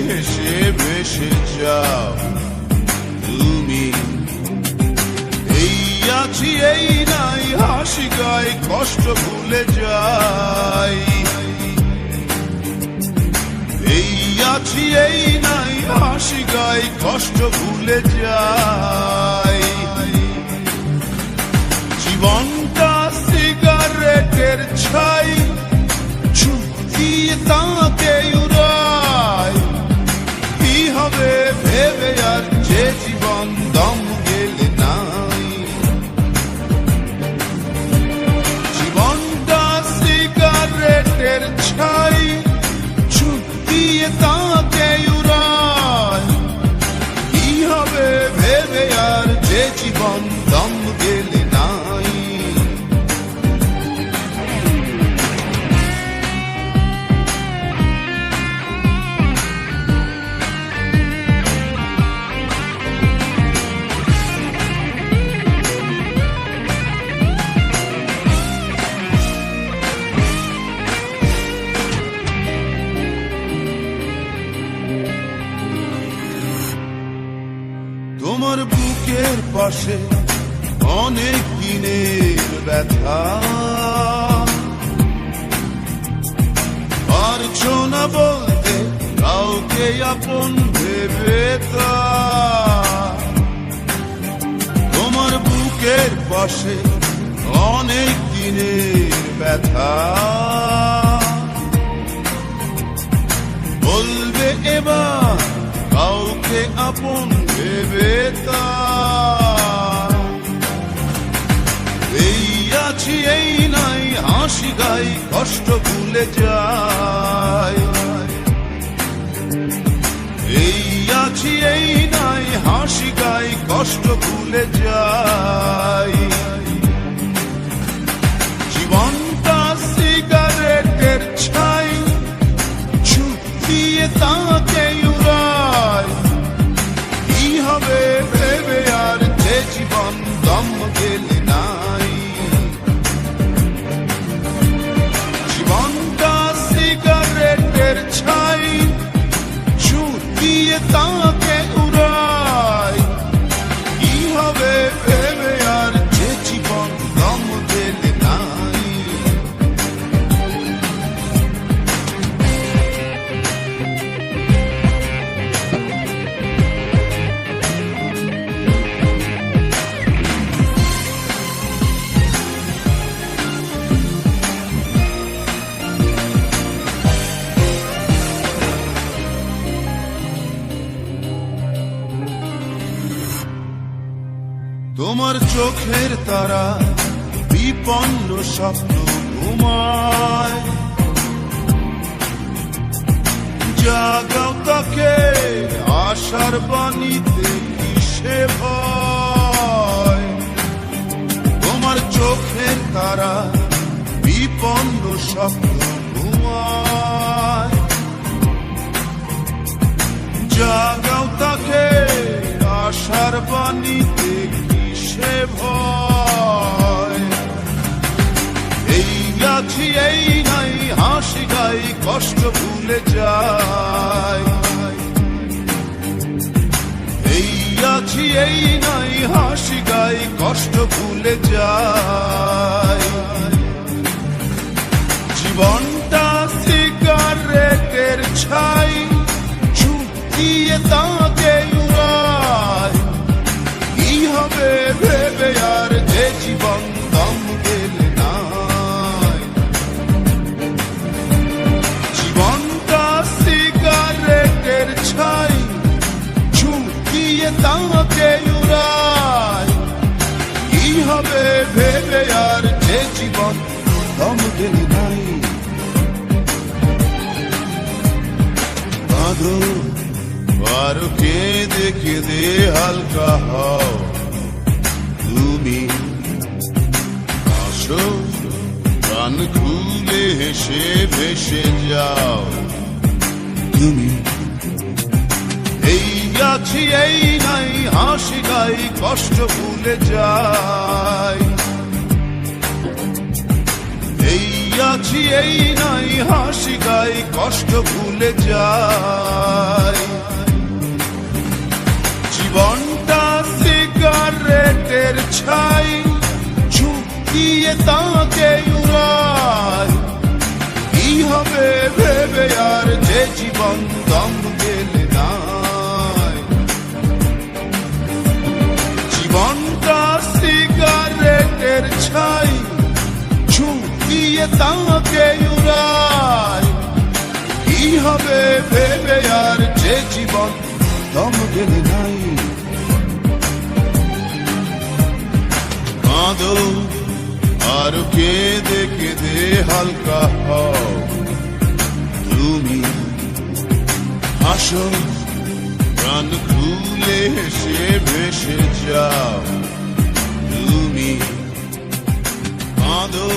হেসে ভেসে যাও তুমি। এই আছি এই নাই হাসি গায় কষ্ট ভুলে যাই। এই আছি এই নাই হাসি গায় কষ্ট ভুলে যাই। জীবনটা সিগারেটের ছাই, ছুটি তাকে উড়ায়। কি হবে ভেবে আর যে জীবন দম গেলে নাই। জীবনটা সিগারেটের ছাই, ছুটি তাকে উড়ায়। কি হবে ভেবে আর যে জীবন দম গেলে নাই। তোমার বুকের পাশে অনেক দিনের ব্যথা, পারছো না বলতে কাউকে আপন ভেবে তা। তোমার বুকের পাশে অনেক দিনের ব্যথা, বলবে এবার কাউকে আপন ভেবে তা। এই আছি এই নাই হাসি গাই কষ্ট ভুলে যাই। এই আছি এই নাই হাসি গাই কষ্ট ভুলে যাই। জীবনটা সিগারেটের ছাই, ছুটিয়ে তাকে উড়ায়। কি হবে ভেবে আর যে জীবন দম গেলে নাই। জীবনটা সিগারেটের ছাই, ছুটিয়ে তাকে উড়ায়। কি হবে ভেবে আর যে জীবন দম গেলে নাই। তোমার চোখের তারা বিপন্ন স্বপ্ন ঘুমায়। জাগাও তাকে আশার বাণীতে কিসে ভয়। তোমার চোখের তারা বিপন্ন স্বপ্ন ঘুমায়। জাগাও তাকে আশার বাণীতে কিসে ভয়। এই আছি এই নাই হাসি গাই কষ্ট ভুলে যাই। এই আছি এই নাই হাসি গাই কষ্ট ভুলে যাই। জীবনটা সিগারেটের ছাই, ছুটিয়ে তাকে উড়ায়। কি হবে ভেবে আর যে জীবন দম গেলে নাই। জীবনটা সিগারেটের ছাই, ছুটিয়ে তাকে উড়ায়। কি হবে ভেবে আর যে জীবন দম গেলে নাই। বাঁধো আর কেঁদে কেঁদে হালকা হও তুমি। আসো প্রাণ খুলে হেসে ভেসে যাও তুমি। এই আছি এই নাই হাসি গাই কষ্ট ভুলে যাই। এই আছি এই নাই হাসি গাই কষ্ট ভুলে যাই জীবনটা সিগারেটের ছাই ঝুঁকিয়ে তাকে উড়াই কি হবে ভেবে আর যে জীবন দম গেলে নাই জীবনটা সিগারেটের ছাই ঝুঁকিয়ে তাকে উড়াই কি হবে ভেবে আর যে জীবন দম গেলে নাই কাঁদো আর কেঁদে কেঁদে হালকা হও তুমি হাসো প্রাণ খুলে হেসে ভেসে যাও তুমি কাঁদো